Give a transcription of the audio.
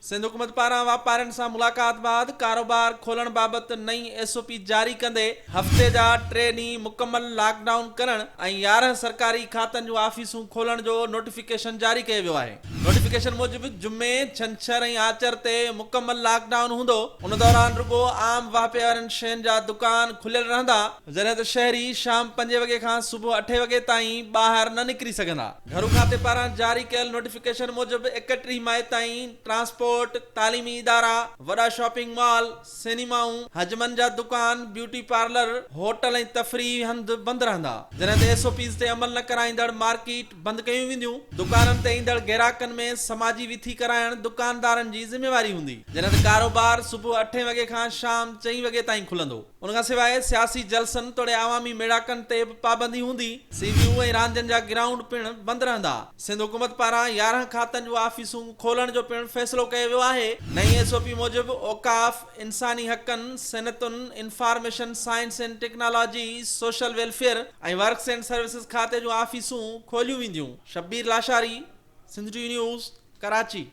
सिंध हुकूमत पारां वापारियुनि सां मुलाक़ात बाद कारोबार खोलण बाबति नई एसओपी जारी कंदे हफ़्ते जा 3 ॾींहं मुकमल लॉकडाउन करण ऐं 11 सरकारी खातनि जूं ऑफिसूं खोलण जो नोटिफिकेशन जारी कयो वियो आहे। नोटिफिकेशन मूजिबि जुमे, छंछर ऐं आचर ते मुकमल लॉकडाउन हूंदो। उन दौरान रुगो आम वापे वारनि शयुनि जा दुकान खुलियल रहंदा, जॾहिं त शहरी शाम 5 वॻे खां सुबुह 8 वॻे ताईं ॿाहिरि न निकिरी सघंदा। घरू खाते पारां जारी कयल नोटिफिकेशन मूजिबि 31 मई ताईं ट्रांसपोर्ट, तालीमी इदारा, वॾा शॉपिंग मॉल, सिनेमाऊं, हजमनि जा दुकान, ब्यूटी पार्लर, होटल ऐं तफ़रीह हंध बंदि रहंदा। जॾहिं त एसओपीज़ ते अमल न कराईंदड़ मार्केट बंदि कयूं वेंदियूं। दुकाननि ते ईंदड़ ग्राहकनि में समाजी विथी कराइण दुकानदारनि जी ज़िम्मेवारी हूंदी। जॾहिं त कारोबार सुबुह 8 वॻे खां शाम 4 वॻे ताईं खुलंदो। उन खां सवाइ सियासी जलसनि तोड़े आवामी मेड़ाकनि ते बि पाबंदी हूंदी। सीवियूं ऐं रांदियुनि जा ग्राउंड पिणु बंदि रहंदा। सिंध हुकूमत पारां 11 खातनि जूं ऑफिसूं खोलण जो पिणु फ़ैसिलो कयो वियो आहे। नई एसओपी मूजिबि औकाफ़, इंसानी हक़नि, सनतुनि, information science and technology, social welfare ऐं वर्क्स एंड सर्विसेज खाते जूं ऑफिसूं खोलियूं वेंदियूं। Shabbir Lashari, Sindh TV news, Karachi.